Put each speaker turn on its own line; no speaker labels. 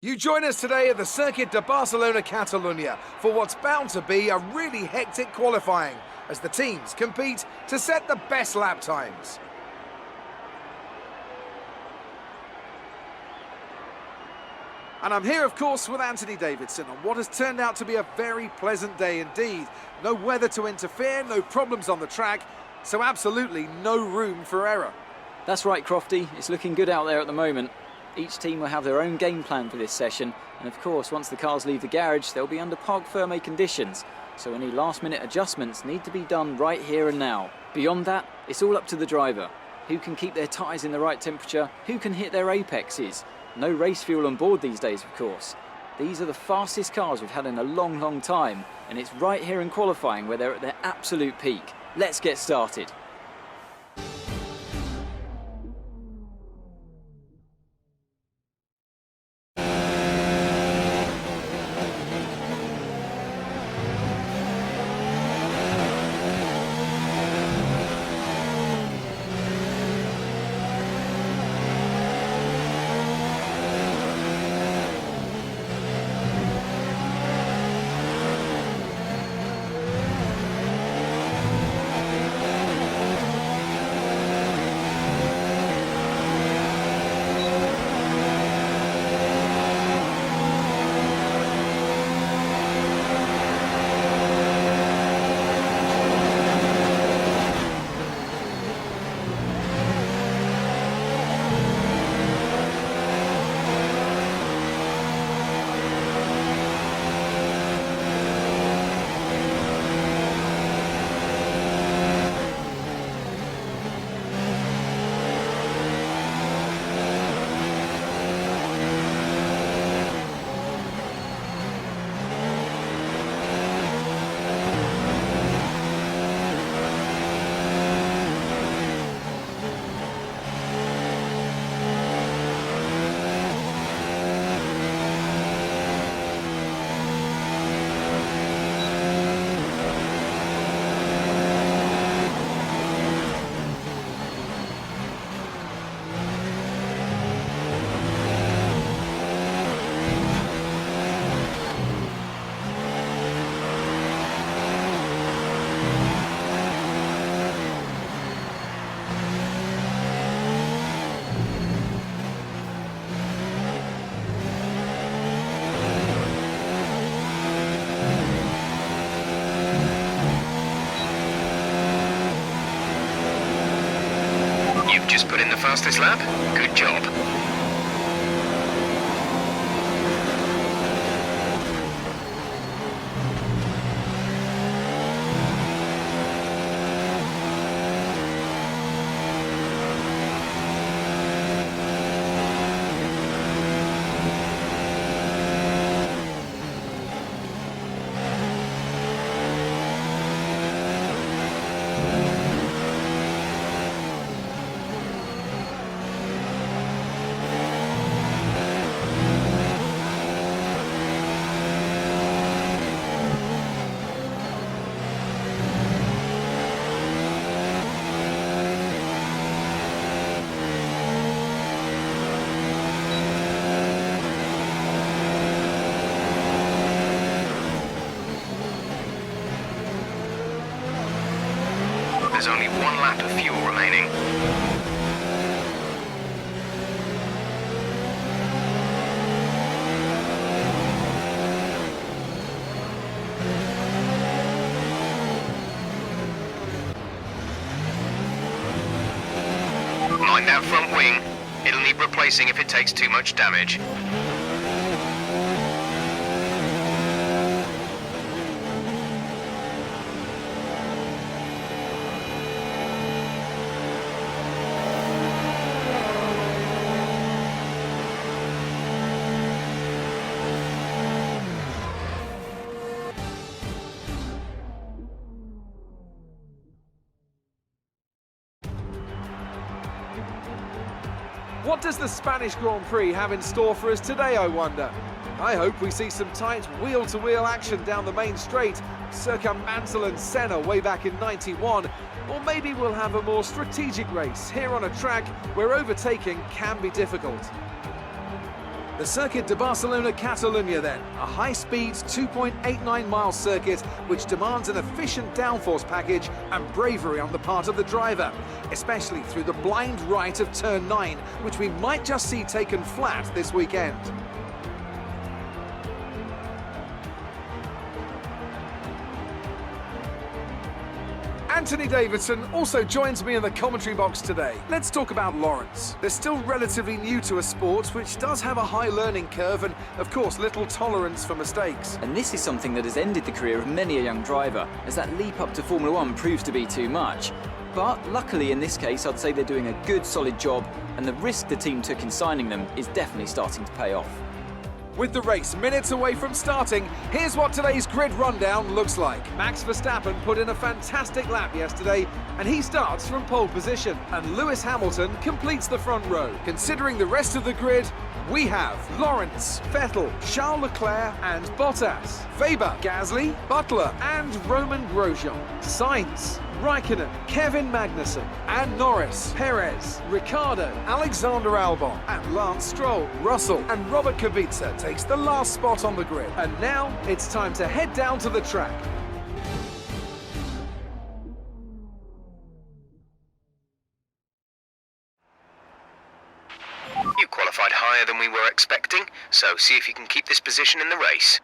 You join us today at the Circuit de Barcelona Catalunya for what's bound to be a really hectic qualifying as the teams compete to set the best lap times. And I'm here, of course, with Anthony Davidson on what has turned out to be a very pleasant day indeed. No weather to interfere, no problems on the track, so absolutely no room for error.
That's right, Crofty. It's looking good out there at the moment. Each team will have their own game plan for this session, and of course, once the cars leave the garage, they'll be under parc fermé conditions, so any last-minute adjustments need to be done right here and now. Beyond that, it's all up to the driver. Who can keep their tyres in the right temperature? Who can hit their apexes? No race fuel on board these days, of course. These are the fastest cars we've had in a long, long time, and it's right here in qualifying where they're at their absolute peak. Let's get started.
You've just put in the fastest lap. Good job. There's only one lap of fuel remaining. Mind that front wing. It'll need replacing if it takes too much damage.
What does the Spanish Grand Prix have in store for us today, I wonder? I hope we see some tight wheel-to-wheel action down the main straight, circa Mansell and Senna way back in '91, or maybe we'll have a more strategic race here on a track where overtaking can be difficult. The Circuit de Barcelona Catalunya then, a high-speed 2.89-mile circuit which demands an efficient downforce package and bravery on the part of the driver, especially through the blind right of turn 9, which we might just see taken flat this weekend. Anthony Davidson also joins me in the commentary box today. Let's talk about Lawrence. They're still relatively new to a sport which does have a high learning curve and, of course, little tolerance for mistakes.
And this is something that has ended the career of many a young driver, as that leap up to Formula 1 proves to be too much. But luckily in this case, I'd say they're doing a good, solid job, and the risk the team took in signing them is definitely starting to pay off.
With the race minutes away from starting, here's what today's grid rundown looks like. Max Verstappen put in a fantastic lap yesterday, and he starts from pole position. And Lewis Hamilton completes the front row. Considering the rest of the grid, we have Lawrence, Vettel, Charles Leclerc and Bottas, Faber, Gasly, Butler and Roman Grosjean, Sainz, Raikkonen, Kevin Magnussen and Norris, Perez, Ricciardo, Alexander Albon and Lance Stroll. Russell and Robert Kubica takes the last spot on the grid. And now it's time to head down to the track.
You qualified higher than we were expecting, so see if you can keep this position in the race.